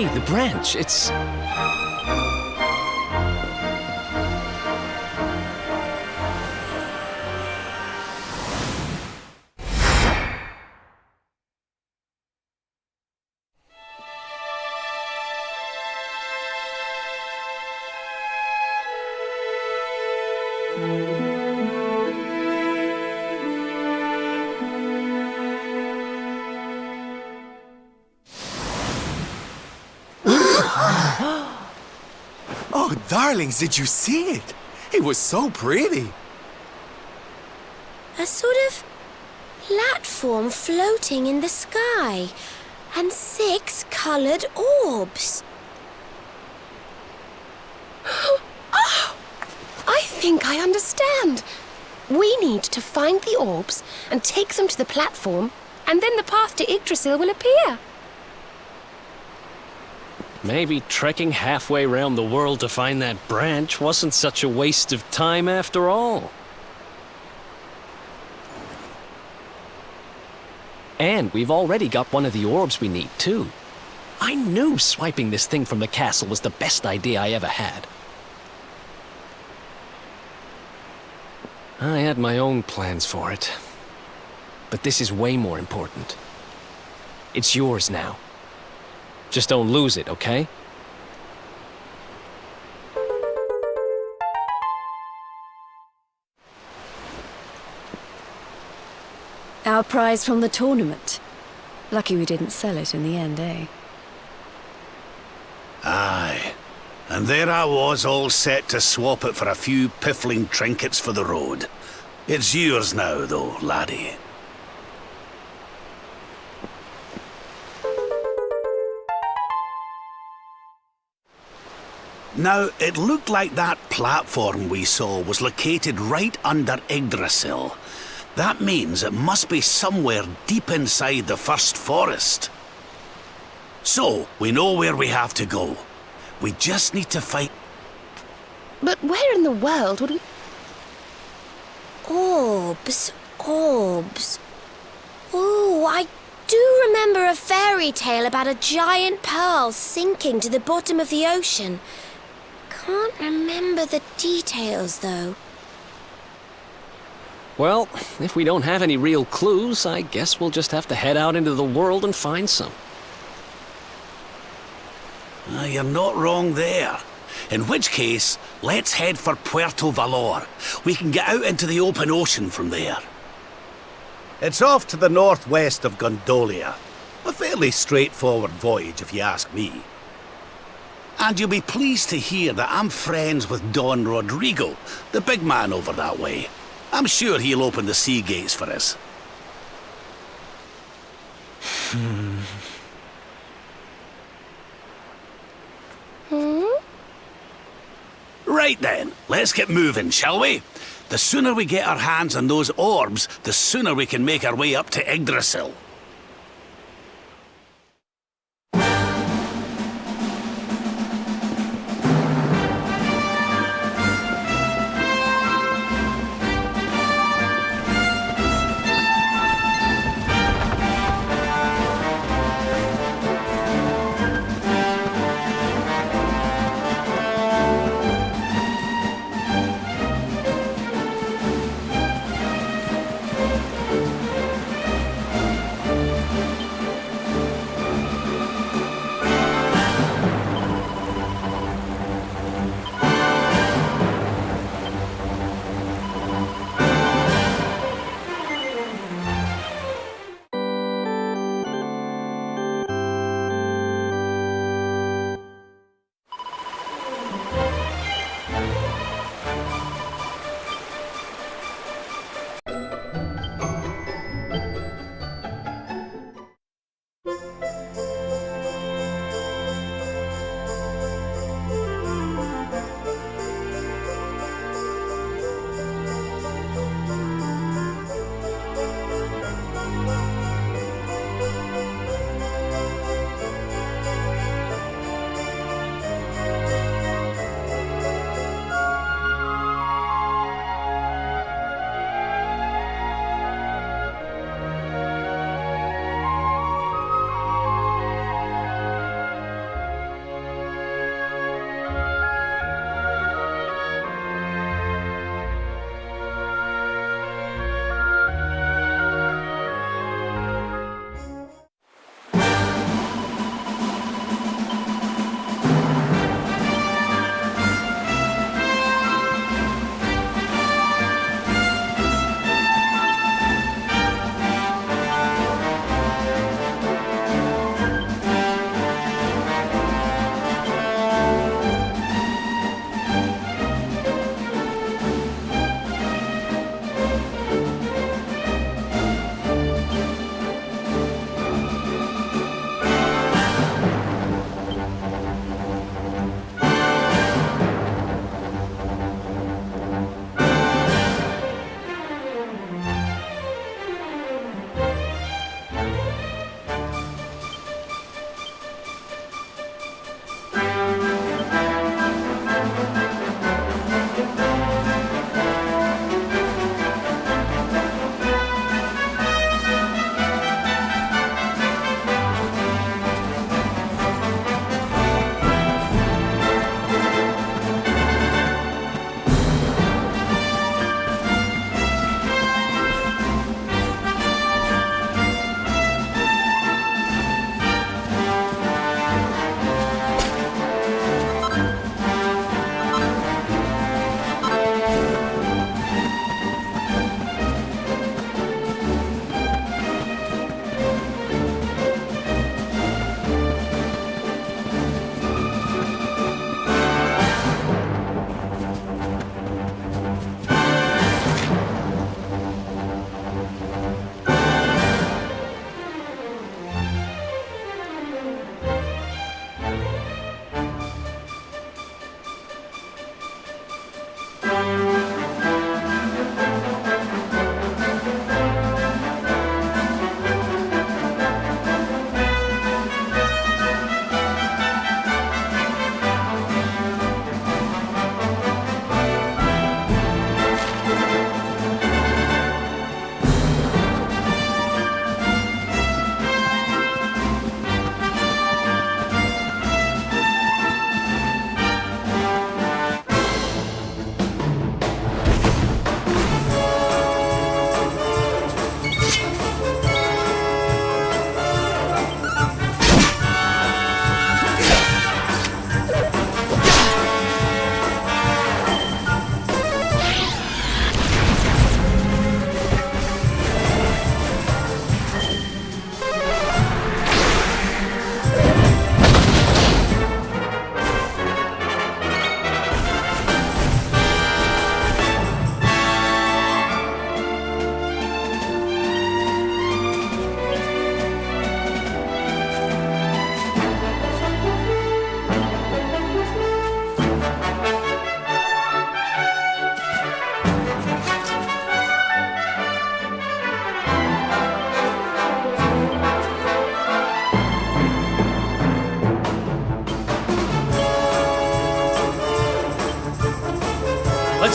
Hey, the branch, it's... Oh, darlings, did you see it? It was so pretty. A sort of platform floating in the sky, and 6 coloured orbs. Oh, I think I understand. We need to find the orbs and take them to the platform, and then the path to Yggdrasil will appear. Maybe trekking halfway around the world to find that branch wasn't such a waste of time after all. And we've already got one of the orbs we need, too. I knew swiping this thing from the castle was the best idea I ever had. I had my own plans for it. But this is way more important. It's yours now. Just don't lose it, okay? Our prize from the tournament. Lucky we didn't sell it in the end, eh? Aye. And there I was, all set to swap it for a few piffling trinkets for the road. It's yours now, though, laddie. Now, it looked like that platform we saw was located right under Yggdrasil. That means it must be somewhere deep inside the first forest. So, we know where we have to go. We just need to find... But where in the world would we... Orbs. Oh, I do remember a fairy tale about a giant pearl sinking to the bottom of the ocean. Can't remember the details, though. Well, if we don't have any real clues, I guess we'll just have to head out into the world and find some. You're not wrong there. In which case, let's head for Puerto Valor. We can get out into the open ocean from there. It's off to the northwest of Gondolia. A fairly straightforward voyage, if you ask me. And you'll be pleased to hear that I'm friends with Don Rodrigo, the big man over that way. I'm sure he'll open the sea gates for us. Right then, let's get moving, shall we? The sooner we get our hands on those orbs, the sooner we can make our way up to Yggdrasil.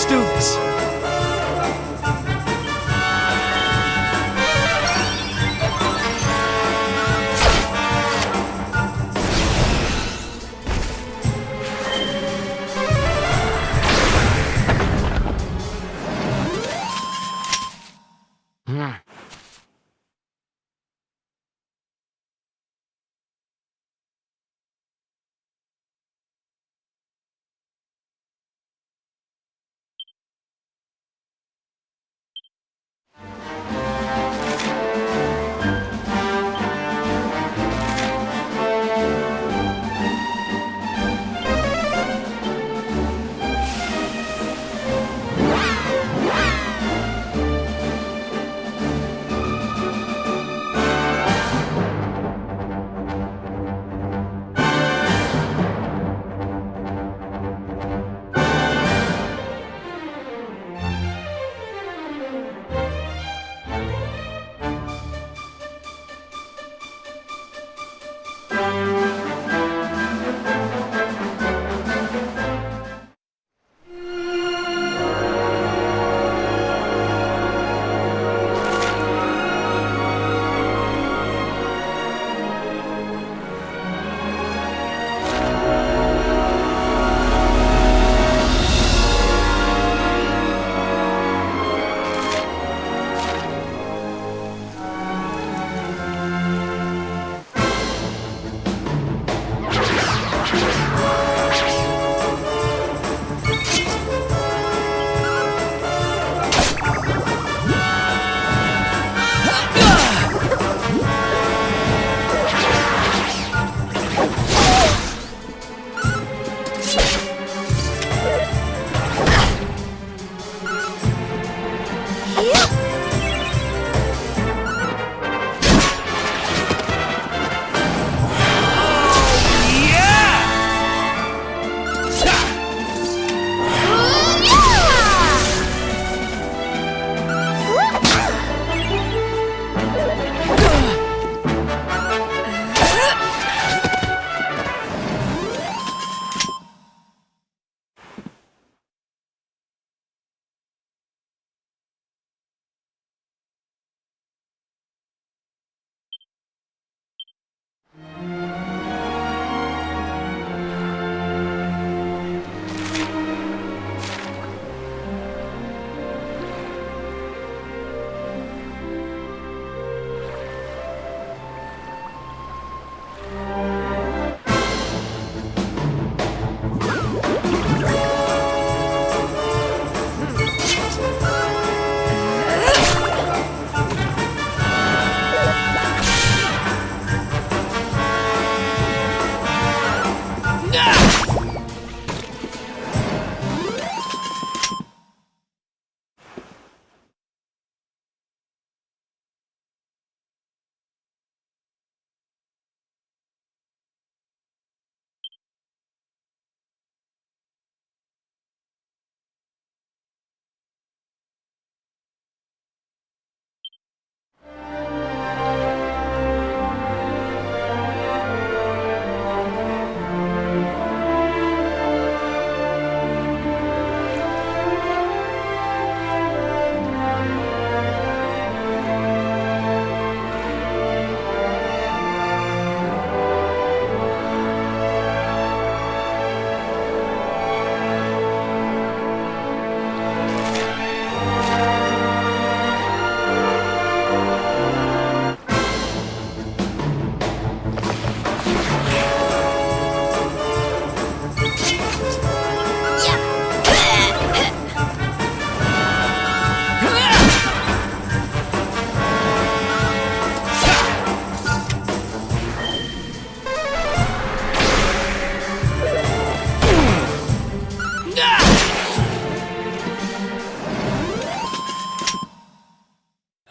do this.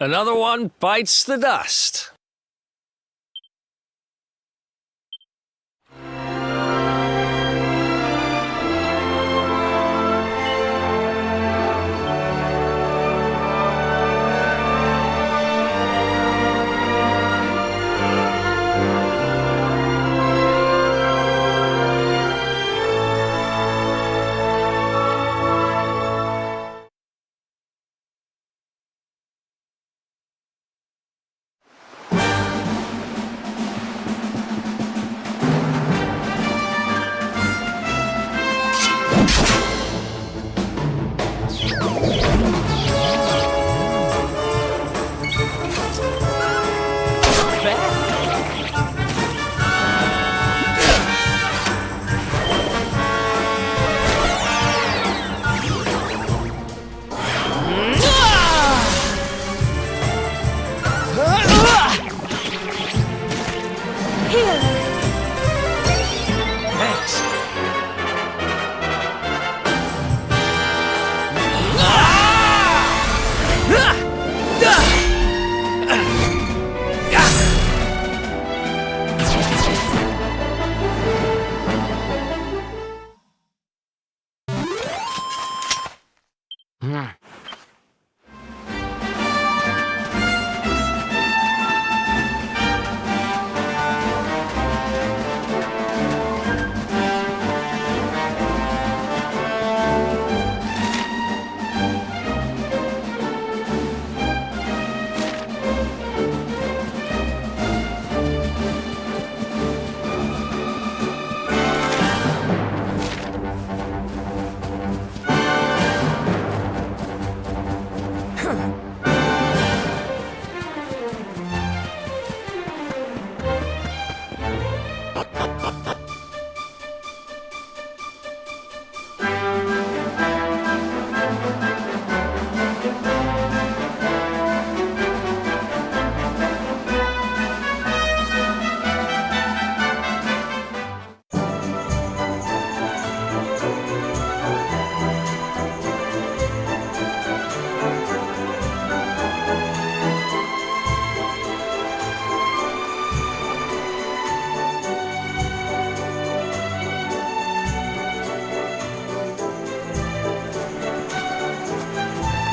Another one bites the dust.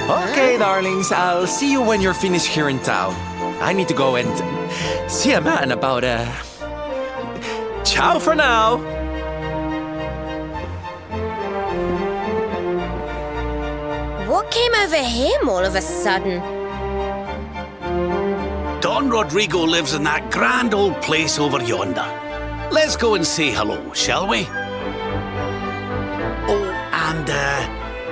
Okay, darlings, I'll see you when you're finished here in town. I need to go and see a man about Ciao for now! What came over him all of a sudden? Don Rodrigo lives in that grand old place over yonder. Let's go and say hello, shall we? Oh, and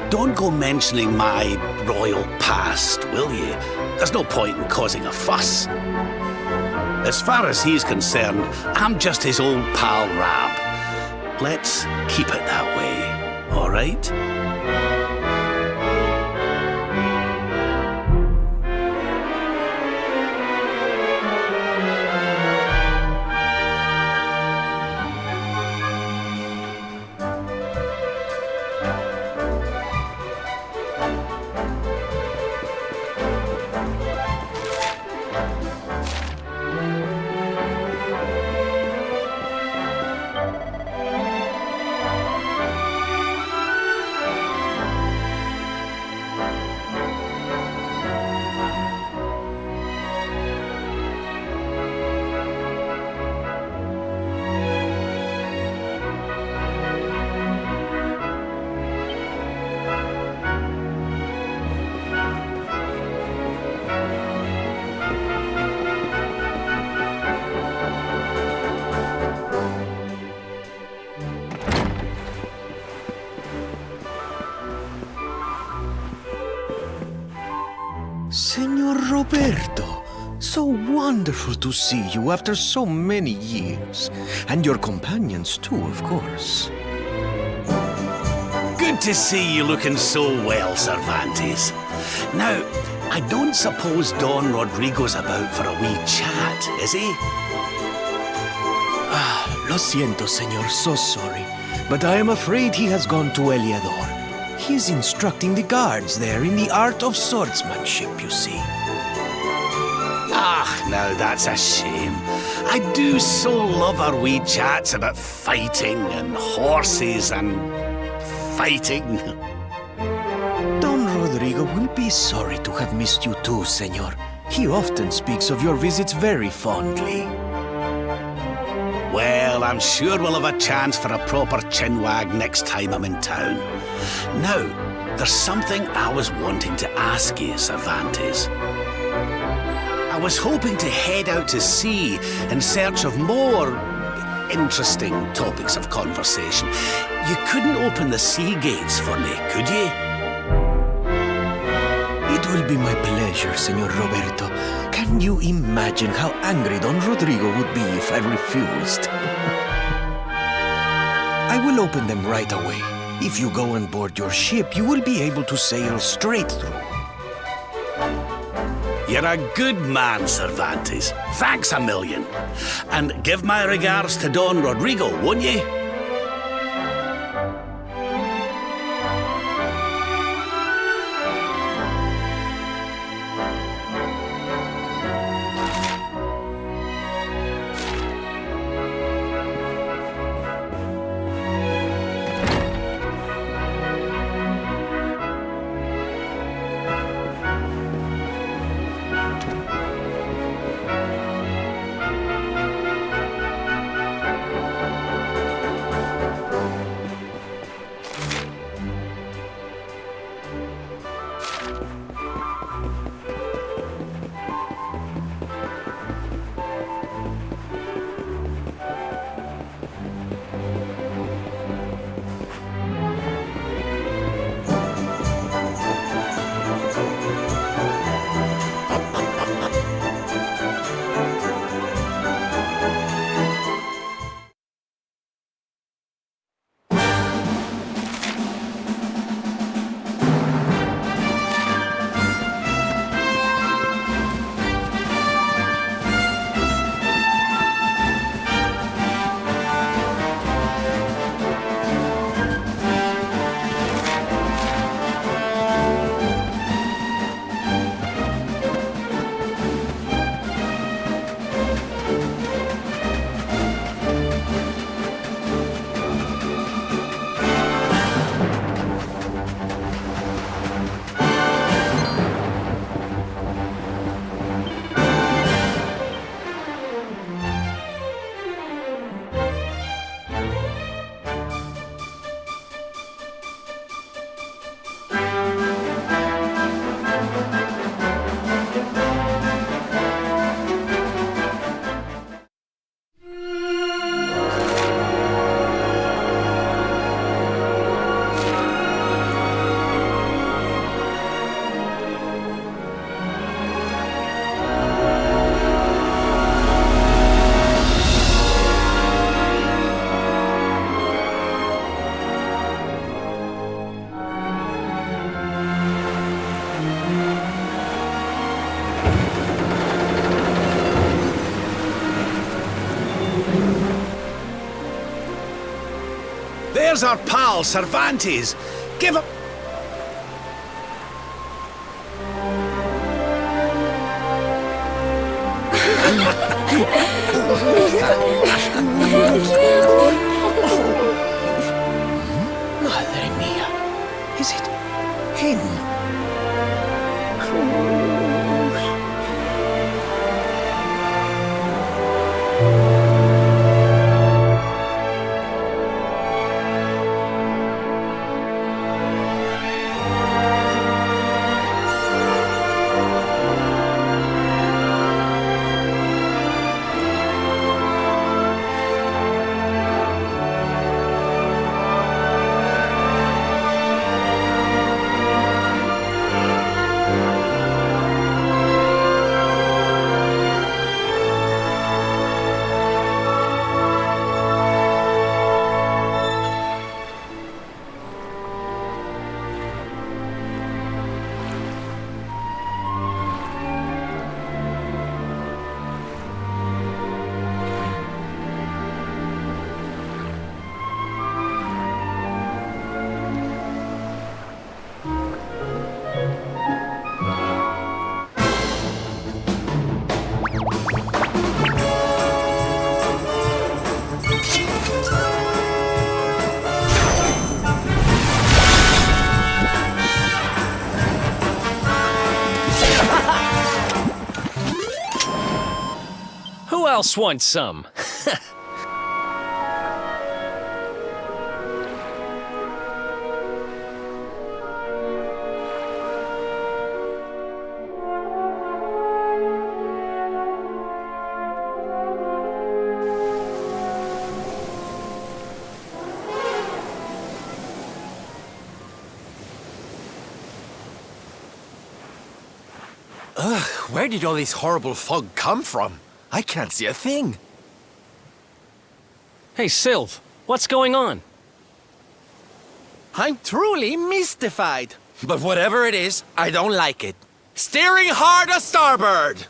don't go mentioning my royal past, will you? There's no point in causing a fuss. As far as he's concerned, I'm just his old pal Rab. Let's keep it that way, all right? Senor Roberto, so wonderful to see you after so many years. And your companions too, of course. Good to see you looking so well, Cervantes. Now, I don't suppose Don Rodrigo's about for a wee chat, is he? Lo siento, senor, so sorry. But I am afraid he has gone to Eliador. He is instructing the guards there in the art of swordsmanship, you see. Ah, now that's a shame. I do so love our wee chats about fighting and horses and fighting. Don Rodrigo will be sorry to have missed you too, senor. He often speaks of your visits very fondly. Well, I'm sure we'll have a chance for a proper chinwag next time I'm in town. Now, there's something I was wanting to ask you, Cervantes. I was hoping to head out to sea in search of more interesting topics of conversation. You couldn't open the sea gates for me, could you? It will be my pleasure, Senor Roberto. Can you imagine how angry Don Rodrigo would be if I refused? I will open them right away. If you go on board your ship, you will be able to sail straight through. You're a good man, Cervantes. Thanks a million. And give my regards to Don Rodrigo, won't you? Where's our pal, Cervantes? Give him... Madre mía. Is it him? Who else wants some? Where did all this horrible fog come from? I can't see a thing. Hey, Sylv, what's going on? I'm truly mystified. But whatever it is, I don't like it. Steering hard a starboard!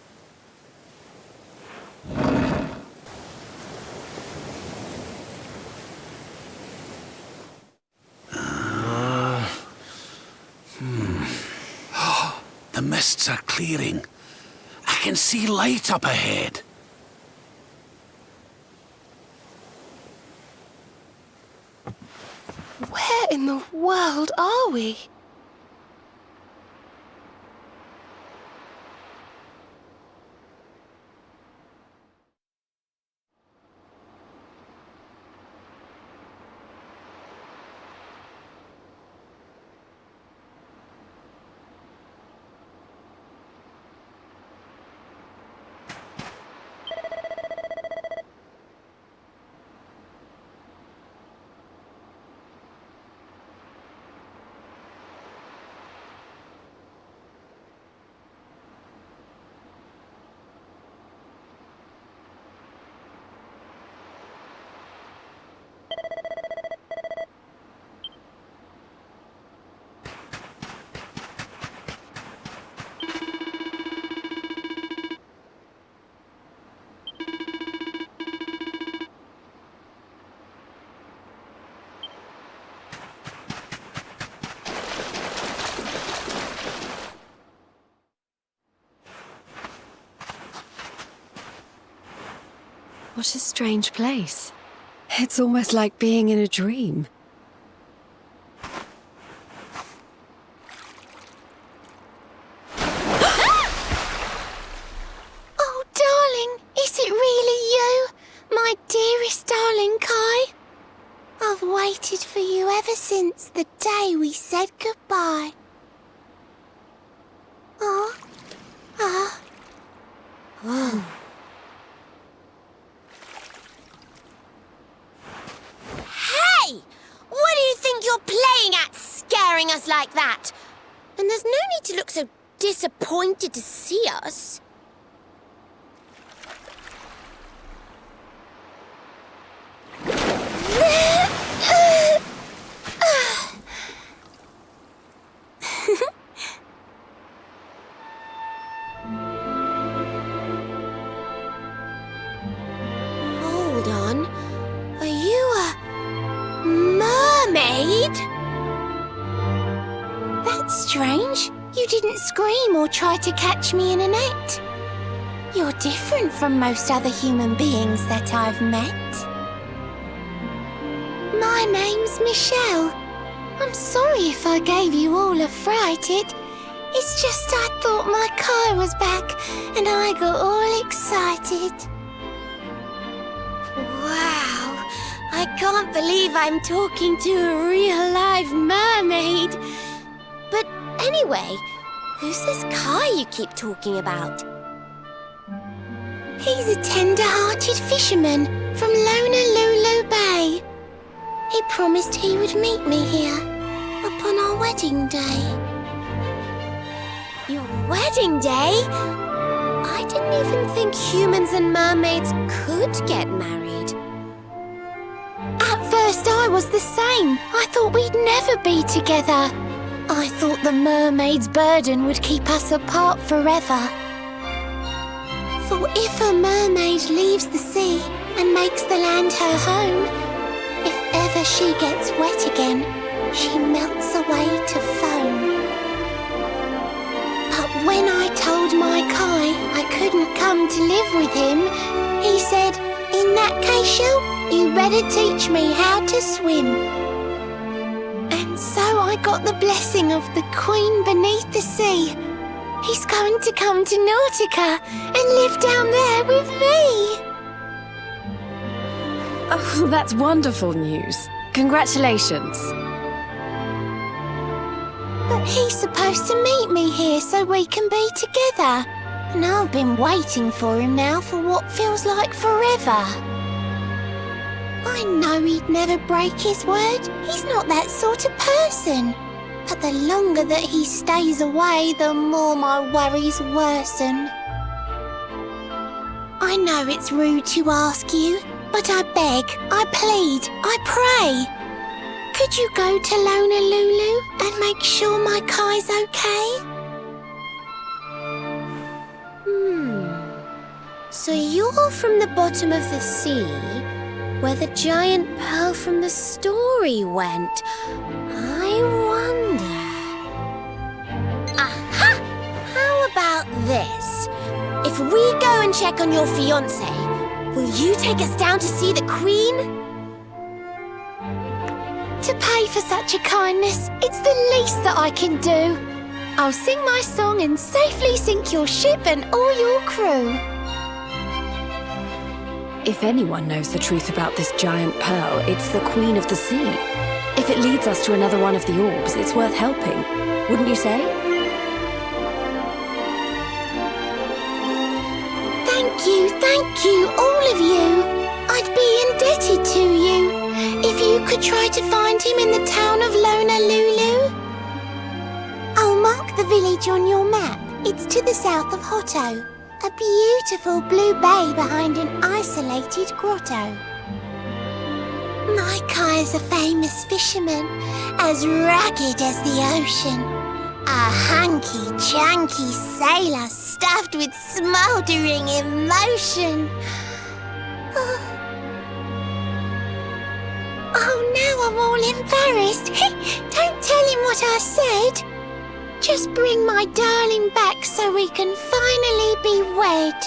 The mists are clearing. I can see light up ahead. Where in the world are we? What a strange place. It's almost like being in a dream. Oh, darling, is it really you? My dearest darling Kai? I've waited for you ever since the day we said goodbye. Oh. Ah. Oh. Hey! What do you think you're playing at, scaring us like that? And there's no need to look so disappointed to see us. Hold on. Are you a mermaid? You didn't scream or try to catch me in a net. You're different from most other human beings that I've met. My name's Michelle. I'm sorry if I gave you all a fright. It's just I thought my car was back and I got all excited. Wow, I can't believe I'm talking to a real live mermaid. But anyway, who's this Kai you keep talking about? He's a tender-hearted fisherman from Honolulu Bay. He promised he would meet me here upon our wedding day. Your wedding day? I didn't even think humans and mermaids could get married. At first I was the same. I thought we'd never be together. I thought the mermaid's burden would keep us apart forever. For if a mermaid leaves the sea and makes the land her home, if ever she gets wet again, she melts away to foam. But when I told my Kai I couldn't come to live with him, he said, "In that case, Shell, you better teach me how to swim." And so I got the blessing of the Queen beneath the sea. He's going to come to Nautica and live down there with me. Oh, that's wonderful news. Congratulations. But he's supposed to meet me here so we can be together. And I've been waiting for him now for what feels like forever. I know he'd never break his word. He's not that sort of person. But the longer that he stays away, the more my worries worsen. I know it's rude to ask you, but I beg, I plead, I pray. Could you go to Honolulu and make sure my Kai's okay? So you're from the bottom of the sea, where the giant pearl from the story went. I wonder... Aha! How about this? If we go and check on your fiancé, will you take us down to see the Queen? To pay for such a kindness, it's the least that I can do. I'll sing my song and safely sink your ship and all your crew. If anyone knows the truth about this giant pearl, it's the Queen of the Sea. If it leads us to another one of the orbs, it's worth helping. Wouldn't you say? Thank you, all of you. I'd be indebted to you. If you could try to find him in the town of Honolulu. I'll mark the village on your map. It's to the south of Hotto. A beautiful blue bay behind an isolated grotto. My Kai's a famous fisherman, as rugged as the ocean. A hanky-janky sailor stuffed with smouldering emotion. Oh, now I'm all embarrassed. Don't tell him what I said. Just bring my darling back so we can finally be wed.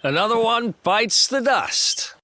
Another one bites the dust.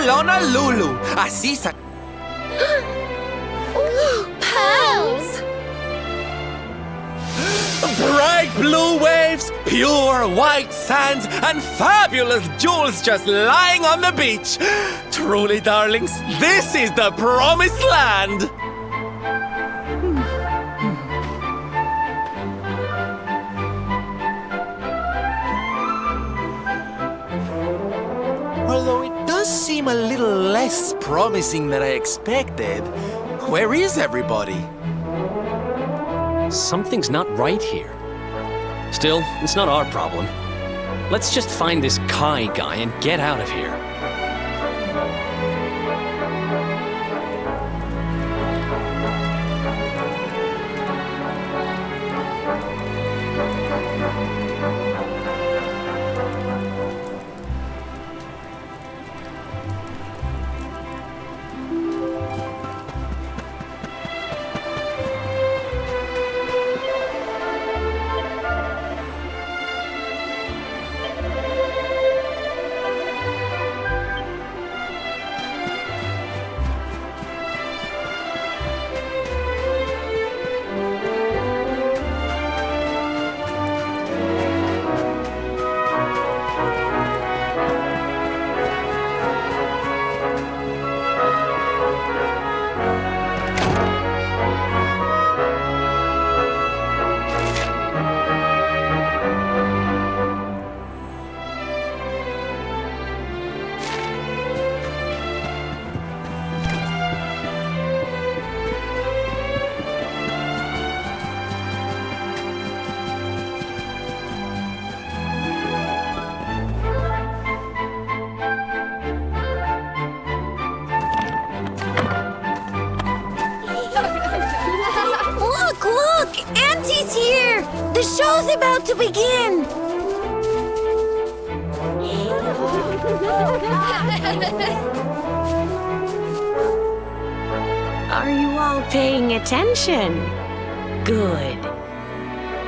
Honolulu. Así sa... Pearls! Bright blue waves, pure white sands, and fabulous jewels just lying on the beach. Truly, darlings, this is the promised land. Although it does seem a little less promising than I expected. Where is everybody? Something's not right here. Still, it's not our problem. Let's just find this Kai guy and get out of here. The show's about to begin! Are you all paying attention? Good.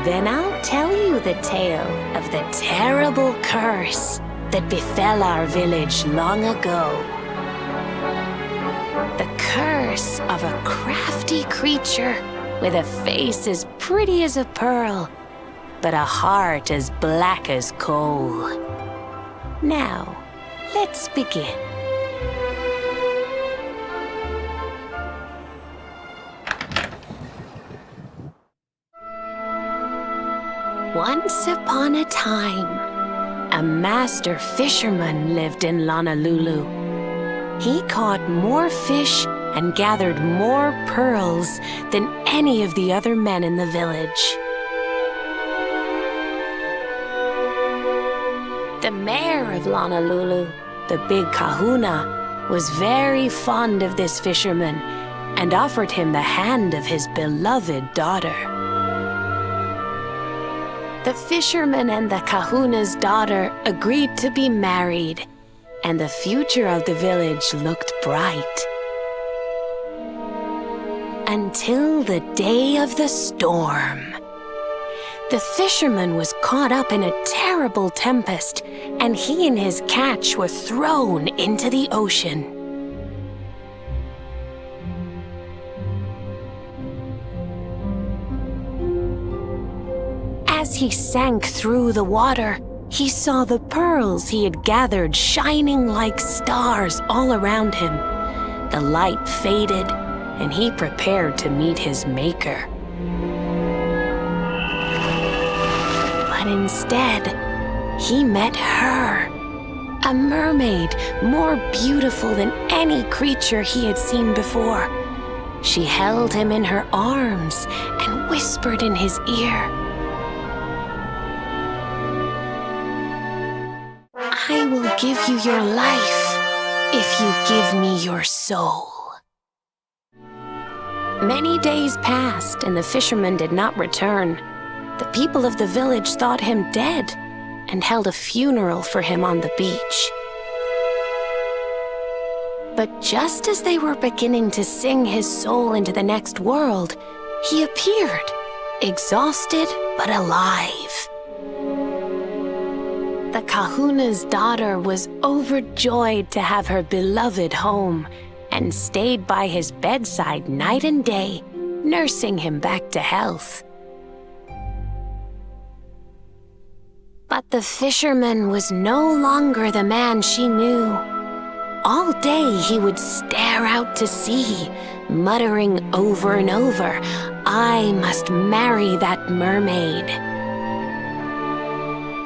Then I'll tell you the tale of the terrible curse that befell our village long ago. The curse of a crafty creature with a face as pretty as a pearl, but a heart as black as coal. Now, let's begin. Once upon a time, a master fisherman lived in Honolulu. He caught more fish and gathered more pearls than any of the other men in the village. The mayor of Honolulu, the big kahuna, was very fond of this fisherman and offered him the hand of his beloved daughter. The fisherman and the kahuna's daughter agreed to be married, and the future of the village looked bright. Until the day of the storm. The fisherman was caught up in a terrible tempest, and he and his catch were thrown into the ocean. As he sank through the water, he saw the pearls he had gathered shining like stars all around him. The light faded, and he prepared to meet his maker. But instead, he met her, a mermaid more beautiful than any creature he had seen before. She held him in her arms and whispered in his ear, "I will give you your life if you give me your soul." Many days passed, and the fisherman did not return. The people of the village thought him dead and held a funeral for him on the beach. But just as they were beginning to sing his soul into the next world, he appeared, exhausted but alive. The kahuna's daughter was overjoyed to have her beloved home and stayed by his bedside night and day, nursing him back to health. But the fisherman was no longer the man she knew. All day he would stare out to sea, muttering over and over, "I must marry that mermaid."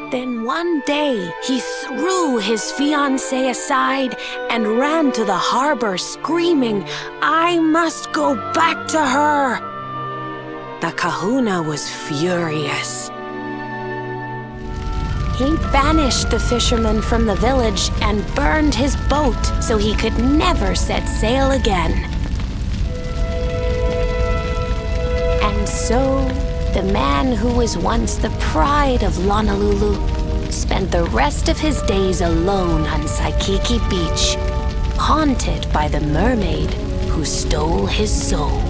Then one day, he threw his fiancée aside and ran to the harbor screaming, "I must go back to her!" The kahuna was furious. He banished the fisherman from the village and burned his boat so he could never set sail again. And so, the man who was once the pride of Honolulu spent the rest of his days alone on Saikiki Beach, haunted by the mermaid who stole his soul.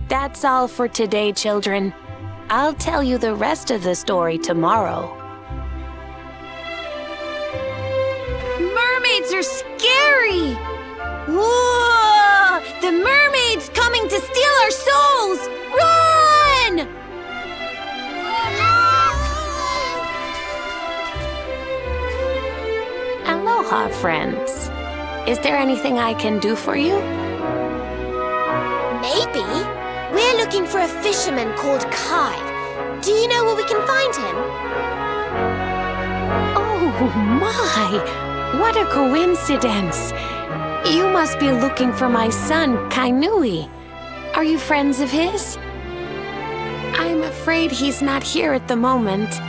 That's all for today, children. I'll tell you the rest of the story tomorrow. Mermaids are scary! Whoa! The mermaid's coming to steal our souls! Run! Aloha, friends. Is there anything I can do for you? Maybe. We're looking for a fisherman called Kai. Do you know where we can find him? Oh, my! What a coincidence! You must be looking for my son, Kainui. Are you friends of his? I'm afraid he's not here at the moment.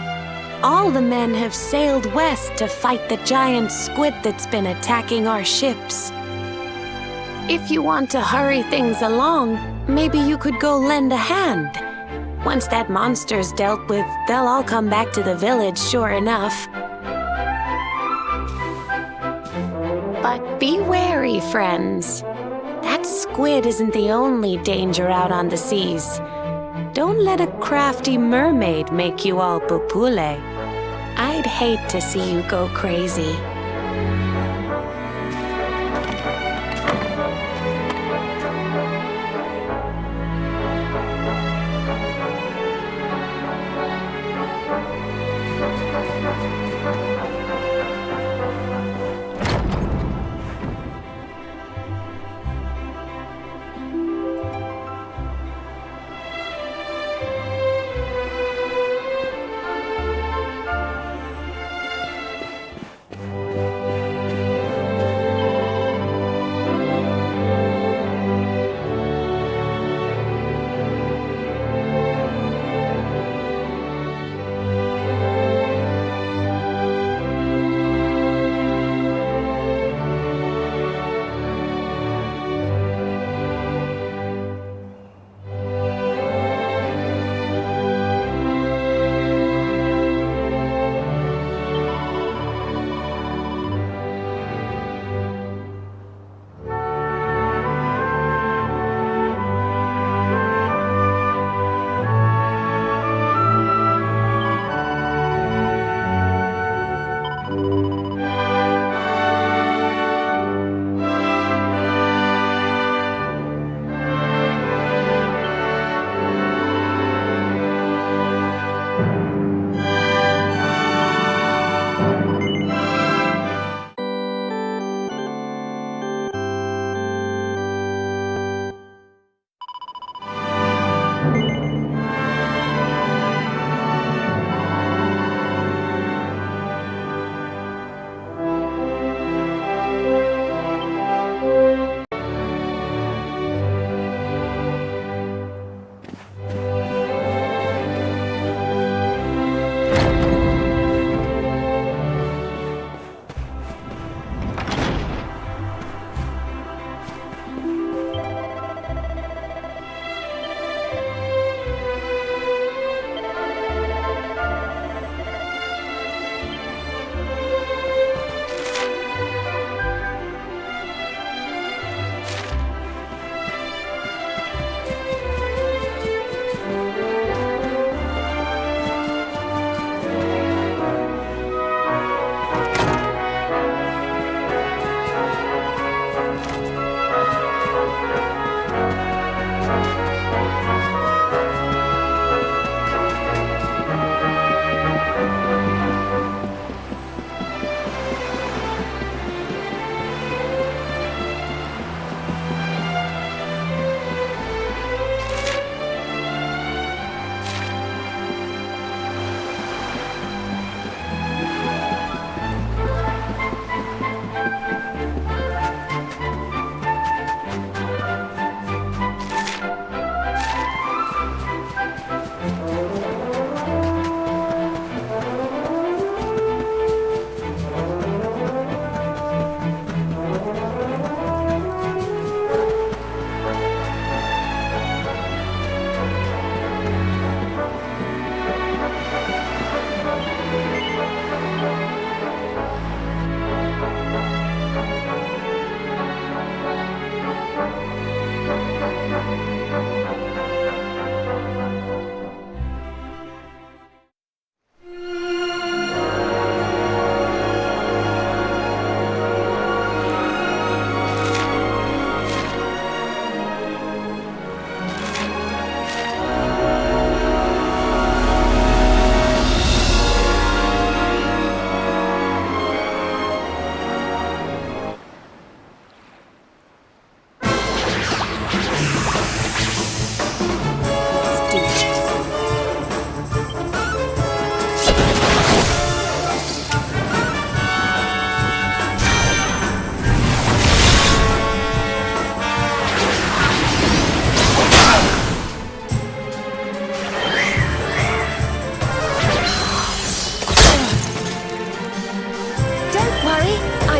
All the men have sailed west to fight the giant squid that's been attacking our ships. If you want to hurry things along, maybe you could go lend a hand. Once that monster's dealt with, they'll all come back to the village, sure enough. But be wary, friends. That squid isn't the only danger out on the seas. Don't let a crafty mermaid make you all pupule. I'd hate to see you go crazy.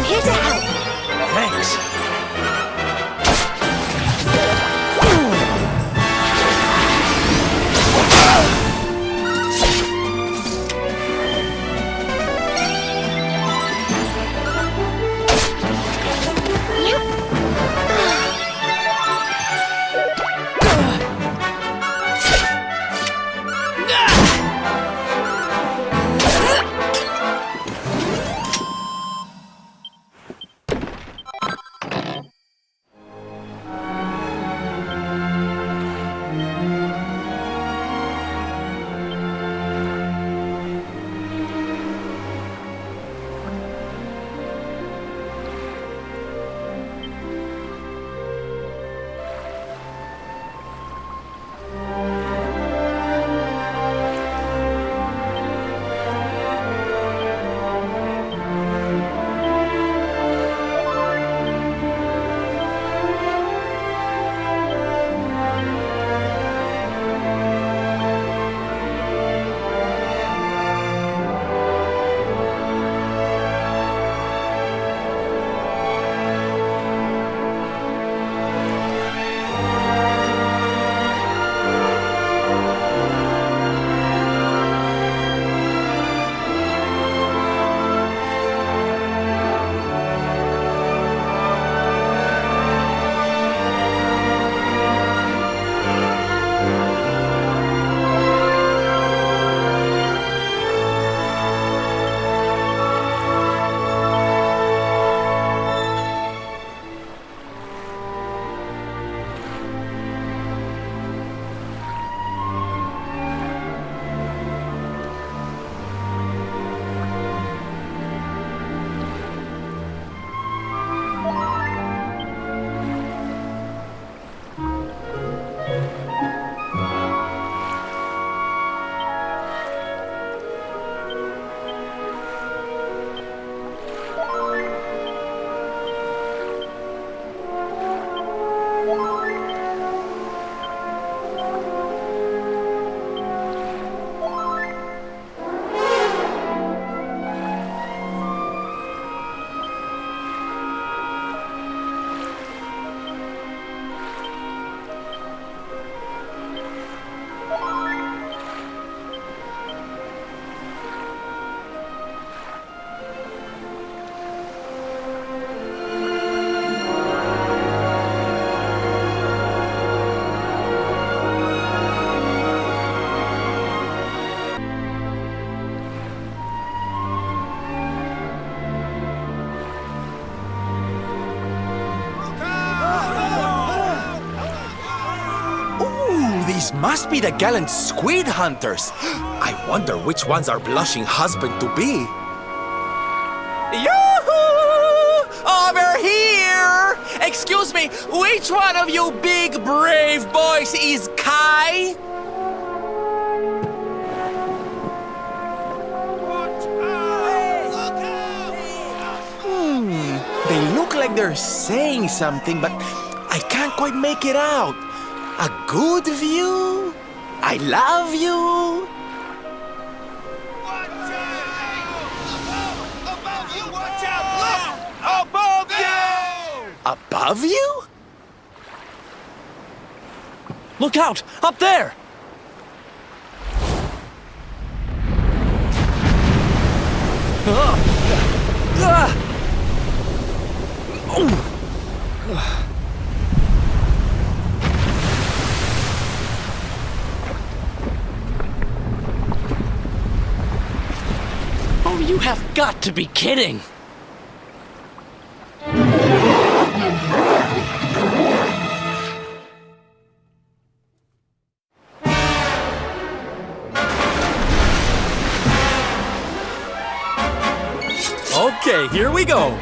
here to help. Thanks. These must be the gallant squid hunters. I wonder which one's our blushing husband to be. Yoo-hoo! Over here! Excuse me, which one of you big brave boys is Kai? They look like they're saying something, but I can't quite make it out. A good view? I love you? Watch out! Above you! Watch out! Look! Above you! Above you? Look out! Up there! Oh, you have got to be kidding! Okay, here we go.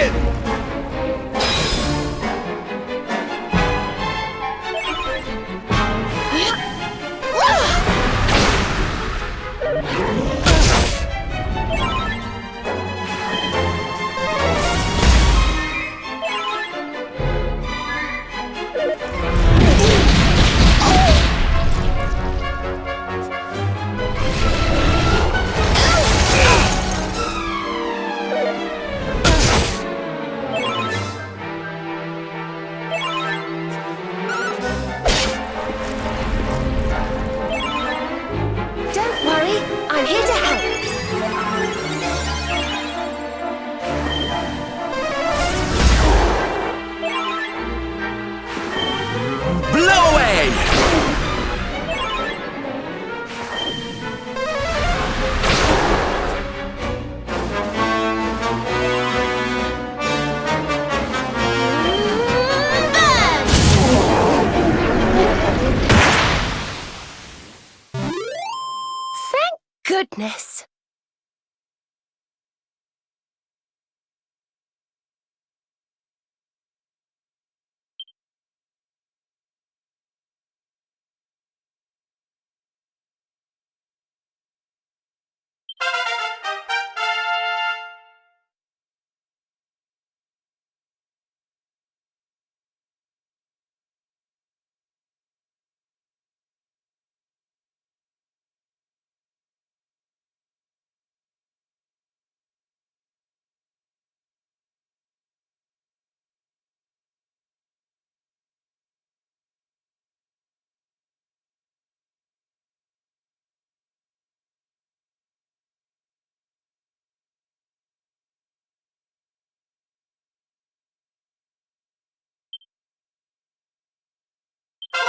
in! Don't worry, I'm here to help. Blow away! Thank goodness.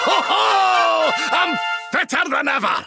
Ho ho! I'm fitter than ever!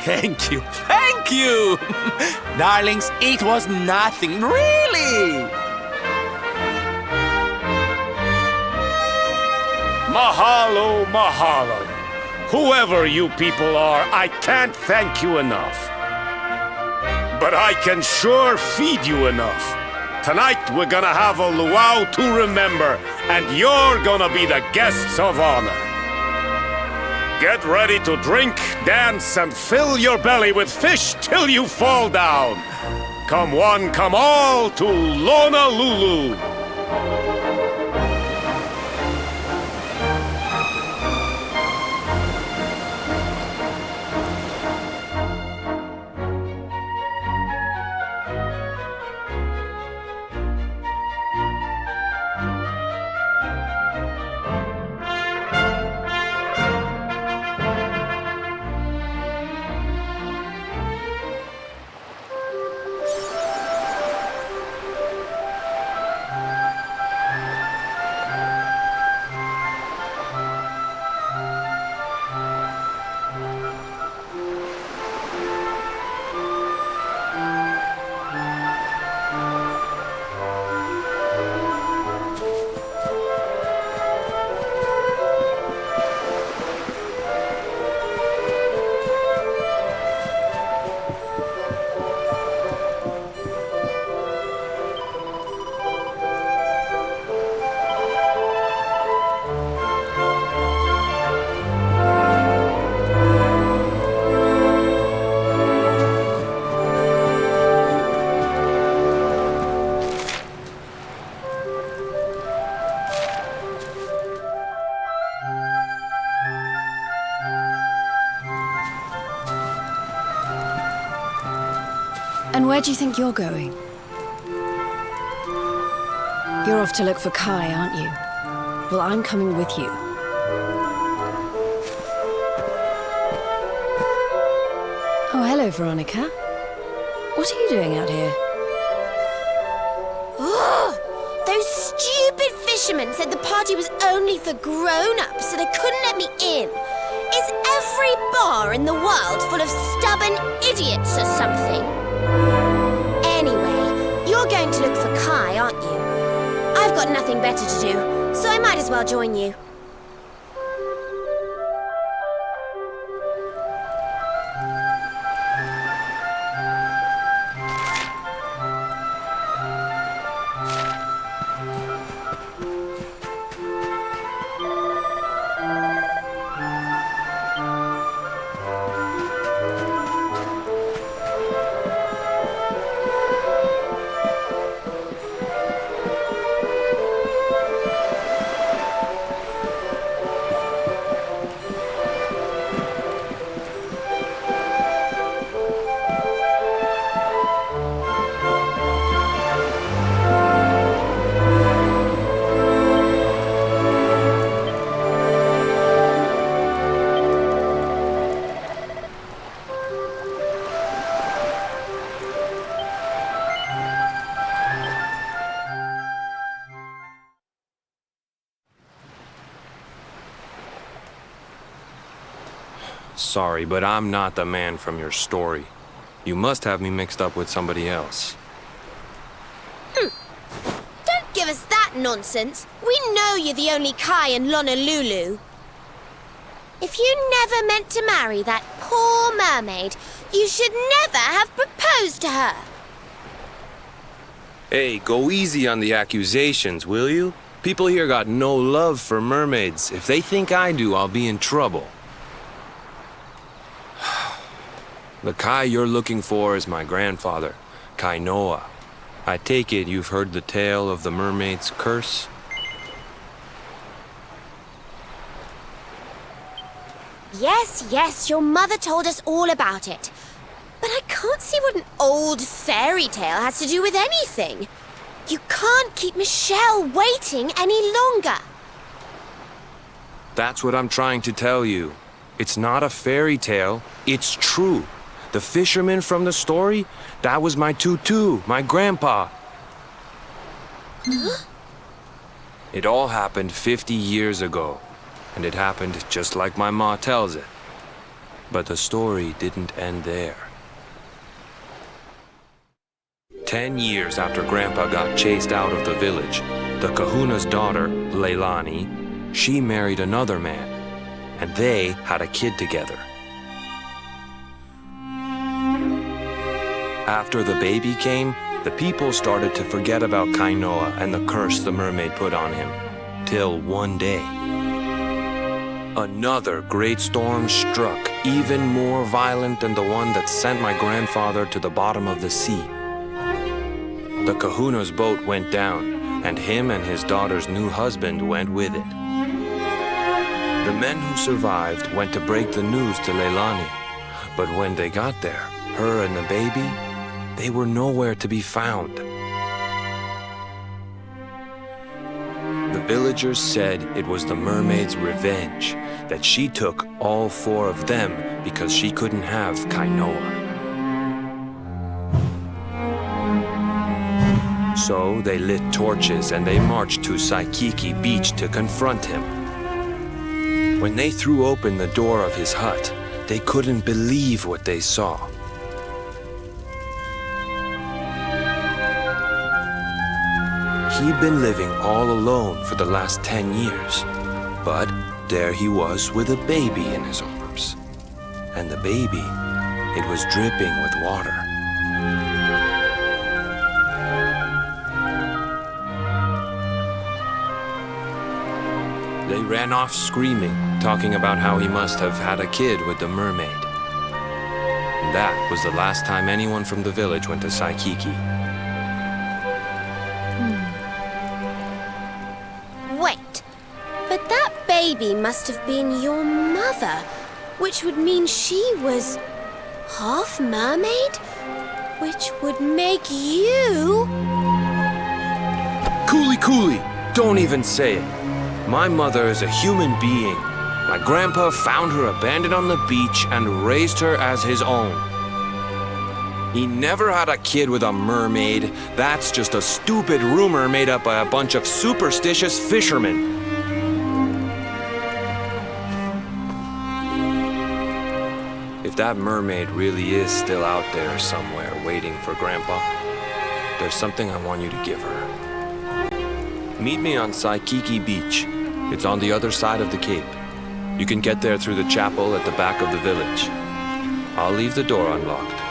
Thank you, thank you! Darlings, it was nothing, really! Mahalo, mahalo. Whoever you people are, I can't thank you enough. But I can sure feed you enough. Tonight we're gonna have a luau to remember, and you're gonna be the guests of honor. Get ready to drink, dance, and fill your belly with fish till you fall down. Come one, come all to Honolulu. And where do you think you're going? You're off to look for Kai, aren't you? Well, I'm coming with you. Oh, hello, Veronica. What are you doing out here? Those stupid fishermen said the party was only for grown-ups, so they couldn't let me in. Is every bar in the world full of stubborn idiots or something? Anyway, you're going to look for Kai, aren't you? I've got nothing better to do, so I might as well join you. Sorry, but I'm not the man from your story. You must have me mixed up with somebody else. Don't give us that nonsense. We know you're the only Kai in Honolulu. If you never meant to marry that poor mermaid, you should never have proposed to her. Hey, go easy on the accusations, will you? People here got no love for mermaids. If they think I do, I'll be in trouble. The Kai you're looking for is my grandfather, Kainoa. I take it you've heard the tale of the mermaid's curse? Yes, your mother told us all about it. But I can't see what an old fairy tale has to do with anything. You can't keep Michelle waiting any longer. That's what I'm trying to tell you. It's not a fairy tale, it's true. The fisherman from the story, that was my tutu, my grandpa. Huh? It all happened 50 years ago, and it happened just like my ma tells it. But the story didn't end there. 10 years after Grandpa got chased out of the village, the kahuna's daughter, Leilani, she married another man, and they had a kid together. After the baby came, the people started to forget about Kainoa and the curse the mermaid put on him. Till one day, another great storm struck, even more violent than the one that sent my grandfather to the bottom of the sea. The kahuna's boat went down, and him and his daughter's new husband went with it. The men who survived went to break the news to Leilani, but when they got there, her and the baby, they were nowhere to be found. The villagers said it was the mermaid's revenge, that she took all 4 of them because she couldn't have Kainoa. So they lit torches and they marched to Saikiki Beach to confront him. When they threw open the door of his hut, they couldn't believe what they saw. He'd been living all alone for the last 10 years, but there he was with a baby in his arms. And the baby, it was dripping with water. They ran off screaming, talking about how he must have had a kid with the mermaid. And that was the last time anyone from the village went to Saikiki. Wait, but that baby must have been your mother, which would mean she was half mermaid? Which would make you... Coolie! Don't even say it. My mother is a human being. My grandpa found her abandoned on the beach and raised her as his own. He never had a kid with a mermaid. That's just a stupid rumor made up by a bunch of superstitious fishermen. If that mermaid really is still out there somewhere waiting for Grandpa, there's something I want you to give her. Meet me on Saikiki Beach. It's on the other side of the cape. You can get there through the chapel at the back of the village. I'll leave the door unlocked.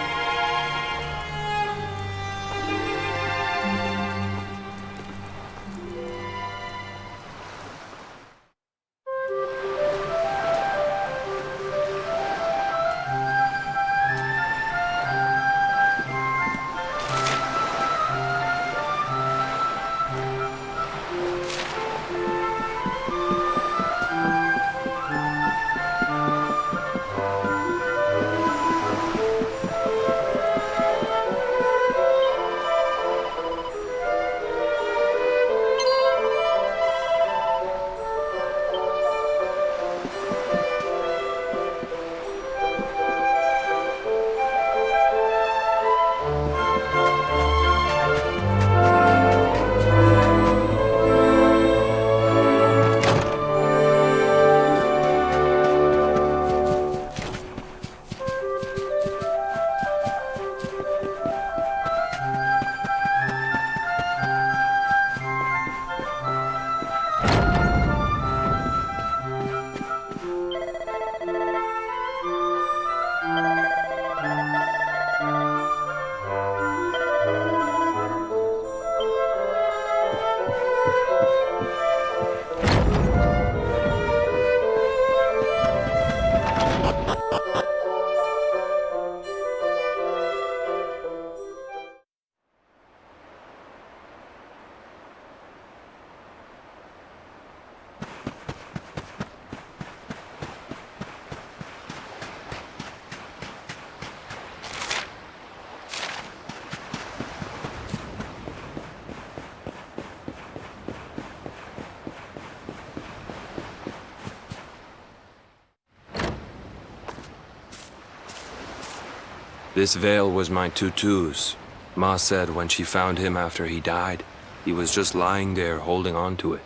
This veil was my tutu's. Ma said when she found him after he died, he was just lying there holding on to it.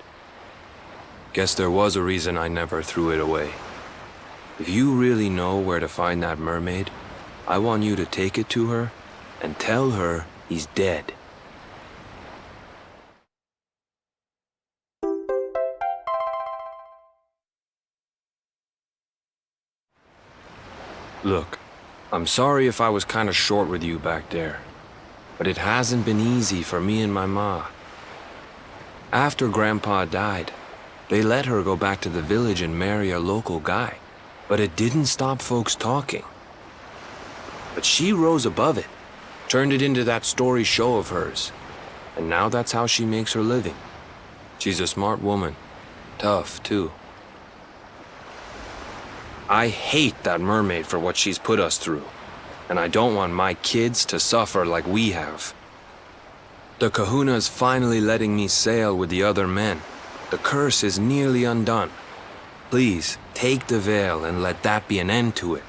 Guess there was a reason I never threw it away. If you really know where to find that mermaid, I want you to take it to her and tell her he's dead. Look, I'm sorry if I was kinda short with you back there, but it hasn't been easy for me and my ma. After Grandpa died, they let her go back to the village and marry a local guy, but it didn't stop folks talking. But she rose above it, turned it into that story show of hers, and now that's how she makes her living. She's a smart woman, tough too. I hate that mermaid for what she's put us through, and I don't want my kids to suffer like we have. The kahuna's finally letting me sail with the other men. The curse is nearly undone. Please, take the veil and let that be an end to it.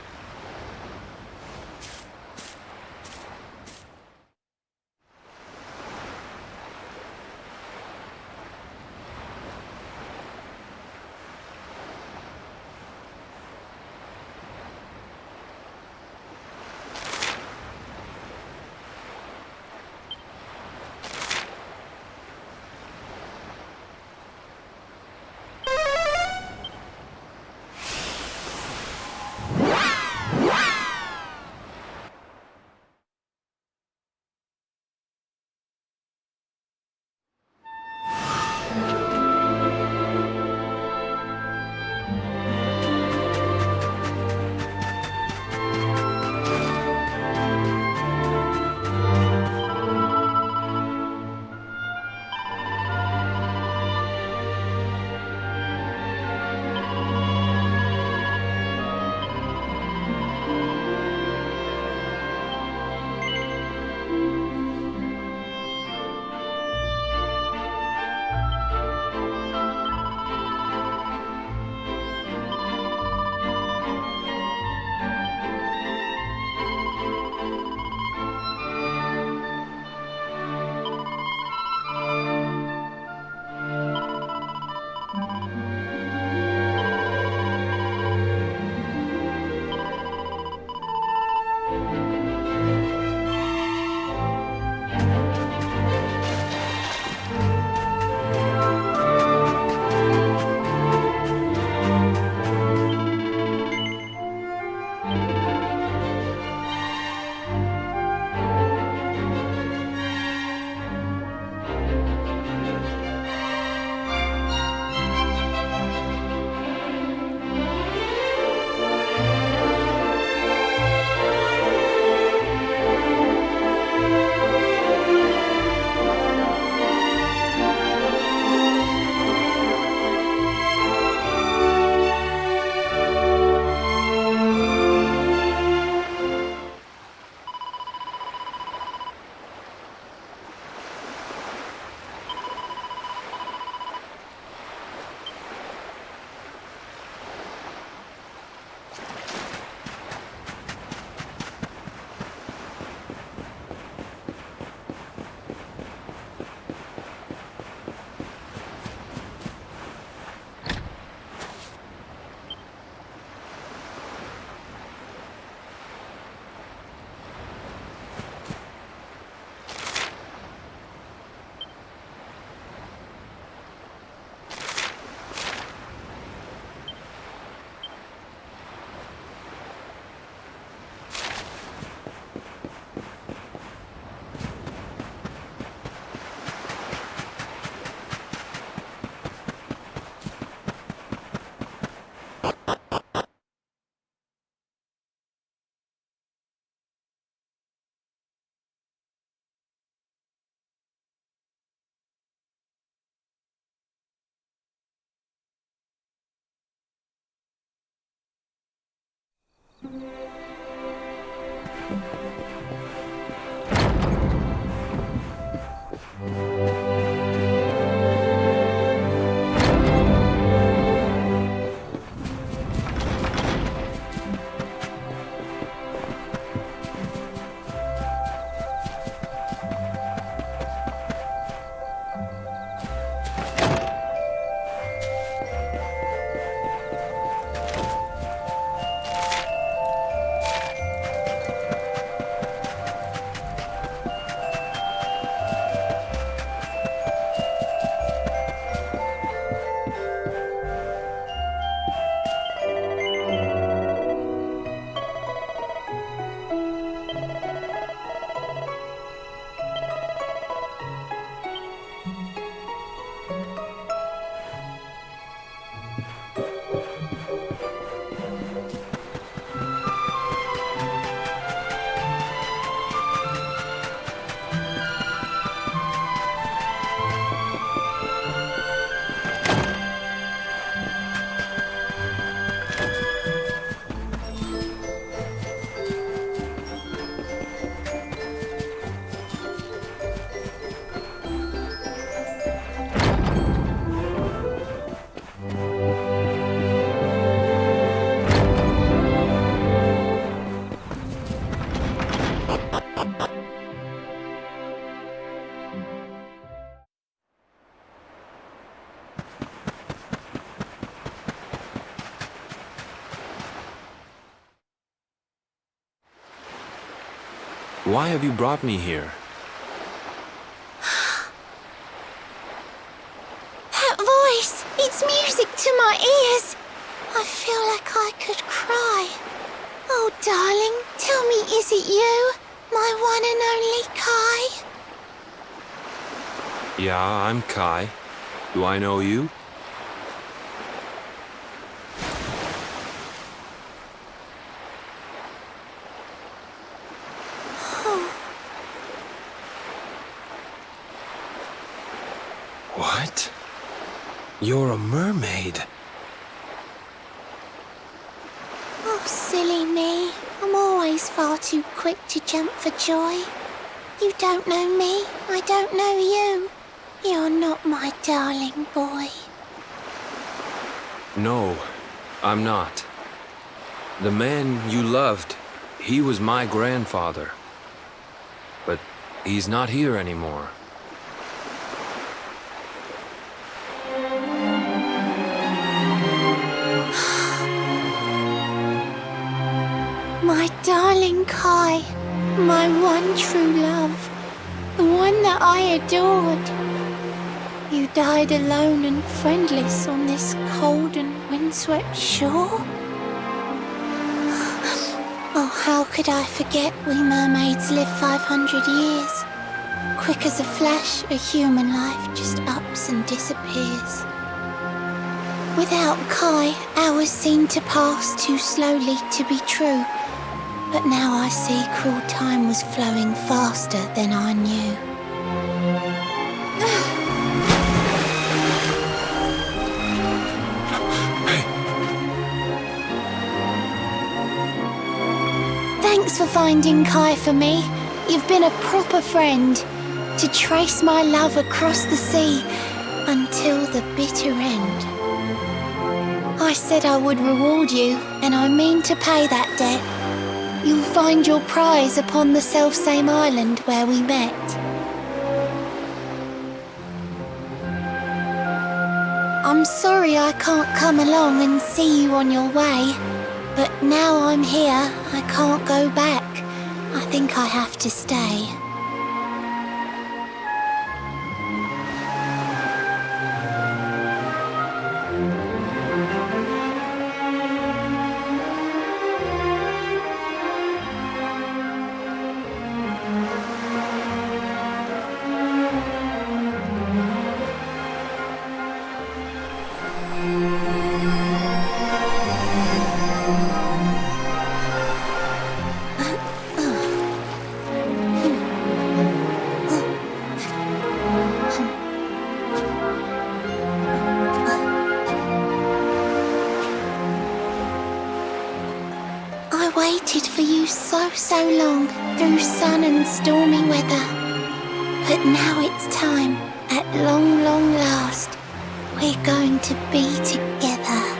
Why have you brought me here? That voice! It's music to my ears! I feel like I could cry. Oh, darling, tell me, is it you? My one and only Kai? Yeah, I'm Kai. Do I know you? What? You're a mermaid. Oh, silly me. I'm always far too quick to jump for joy. You don't know me, I don't know you. You're not my darling boy. No, I'm not. The man you loved, he was my grandfather. But he's not here anymore. My darling Kai, my one true love, the one that I adored. You died alone and friendless on this cold and windswept shore? Oh, how could I forget we mermaids live 500 years? Quick as a flash, a human life just ups and disappears. Without Kai, hours seem to pass too slowly to be true. But now I see cruel time was flowing faster than I knew. Thanks for finding Kai for me. You've been a proper friend. To trace my love across the sea until the bitter end. I said I would reward you, and I mean to pay that debt. You'll find your prize upon the selfsame island where we met. I'm sorry I can't come along and see you on your way, but now I'm here, I can't go back. I think I have to stay. Waited for you so long, through sun and stormy weather. But now it's time, at long last, we're going to be together.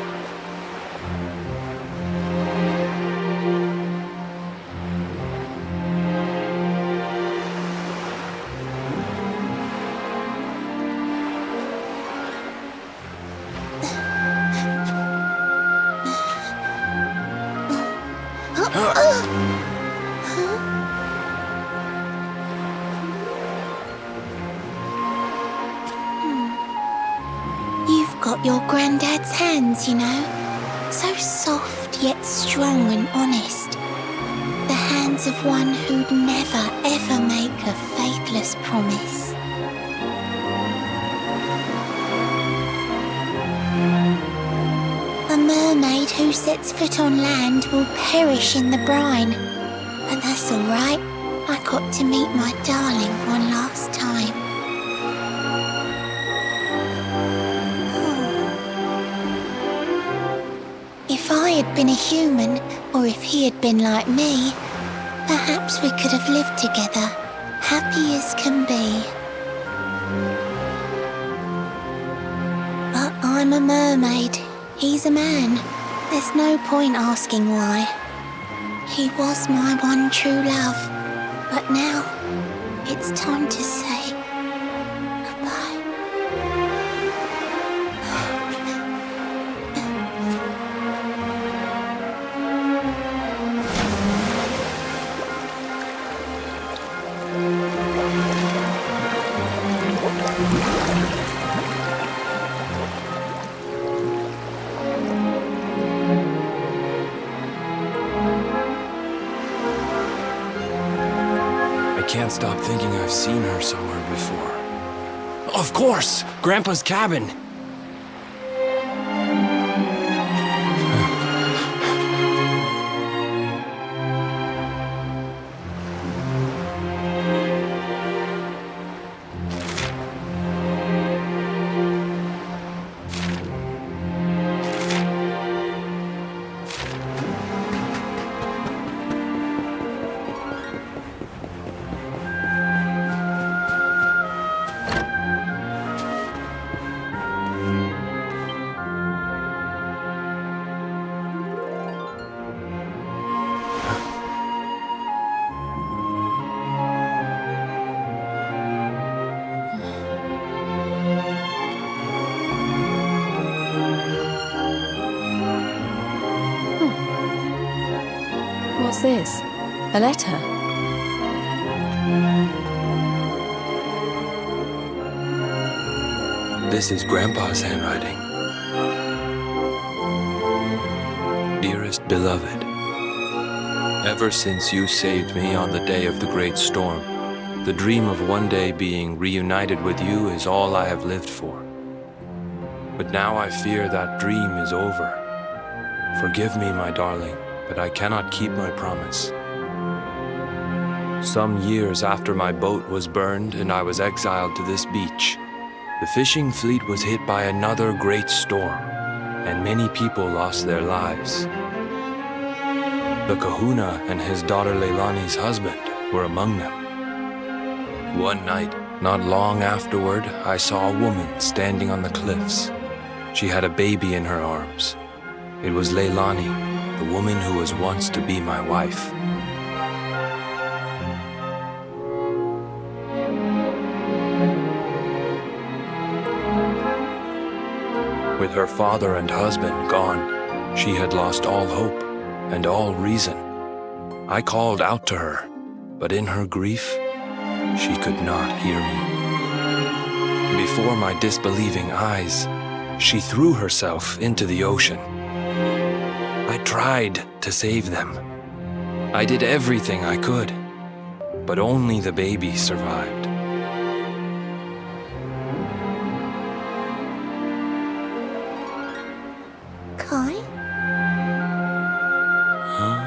You've got your granddad's hands, you know. So soft yet strong and honest. The hands of one who'd never ever make a faithless promise. A mermaid who sets foot on land will perish in the brine. But that's all right. I got to meet my darling one last time. If I had been a human, or if he had been like me, perhaps we could have lived together, happy as can be. But I'm a mermaid. He's a man. There's no point asking why. He was my one true love. But now, it's time to say goodbye. can't stop thinking I've seen her somewhere before. Of course! Grandpa's cabin! What's this? A letter? This is Grandpa's handwriting. Dearest beloved, ever since you saved me on the day of the great storm, the dream of one day being reunited with you is all I have lived for. But now I fear that dream is over. Forgive me, my darling, but I cannot keep my promise. Some years after my boat was burned and I was exiled to this beach, the fishing fleet was hit by another great storm, and many people lost their lives. The kahuna and his daughter Leilani's husband were among them. One night, not long afterward, I saw a woman standing on the cliffs. She had a baby in her arms. It was Leilani, the woman who was once to be my wife. With her father and husband gone, she had lost all hope and all reason. I called out to her, but in her grief, she could not hear me. Before my disbelieving eyes, she threw herself into the ocean. I tried to save them. I did everything I could, but only the baby survived. Kai? Huh?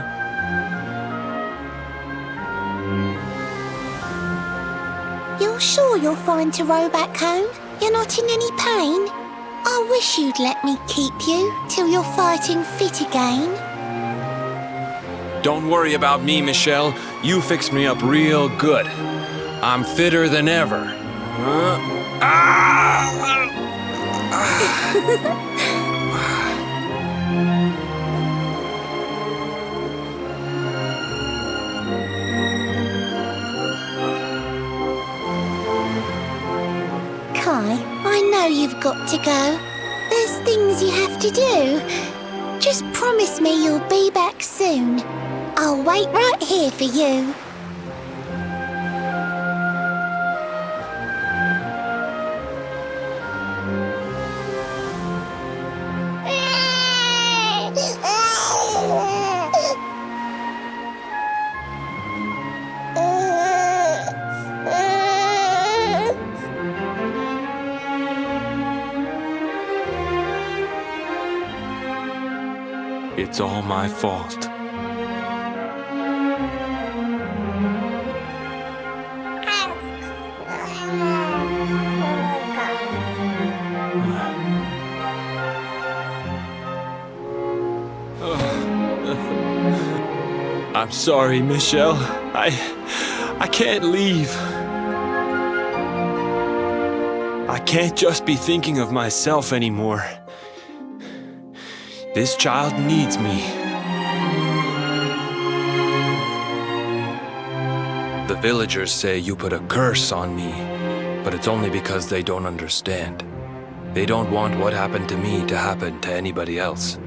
You're sure you're fine to row back home? You're not in any pain? I wish you'd let me keep you till you're fighting fit again. Don't worry about me, Michelle. You fixed me up real good. I'm fitter than ever. Kai, I know you've got to go. There's things you have to do. Just promise me you'll be back soon. I'll wait right here for you. It's all my fault. I'm sorry, Michelle. I can't leave. I can't just be thinking of myself anymore. This child needs me. The villagers say you put a curse on me, but it's only because they don't understand. They don't want what happened to me to happen to anybody else.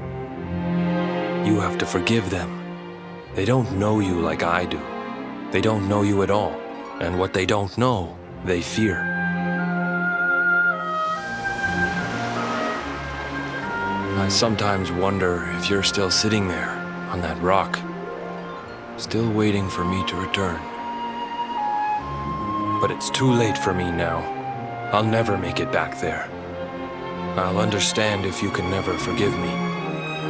You have to forgive them. They don't know you like I do. They don't know you at all, and what they don't know, they fear. I sometimes wonder if you're still sitting there, on that rock, still waiting for me to return. But it's too late for me now. I'll never make it back there. I'll understand if you can never forgive me.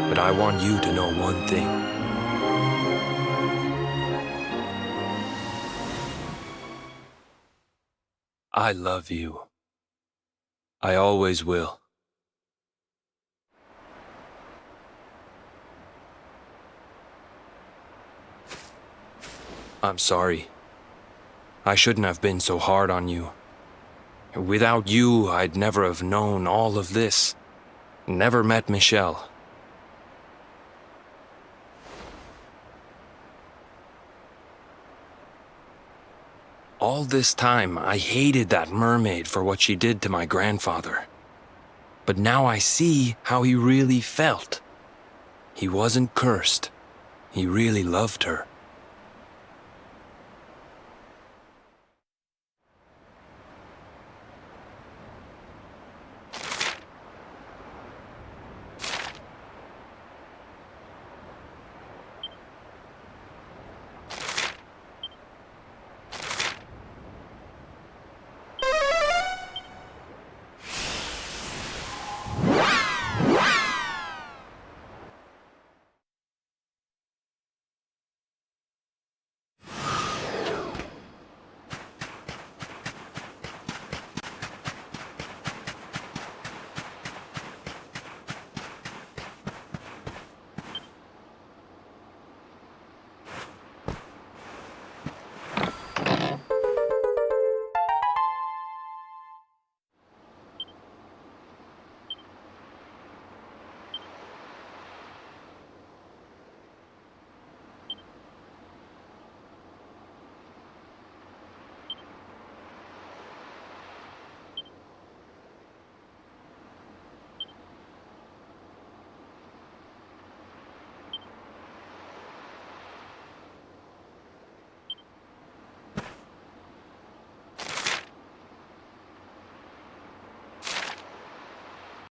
But I want you to know one thing. I love you. I always will. I'm sorry. I shouldn't have been so hard on you. Without you, I'd never have known all of this. Never met Michelle. All this time, I hated that mermaid for what she did to my grandfather. But now I see how he really felt. He wasn't cursed. He really loved her.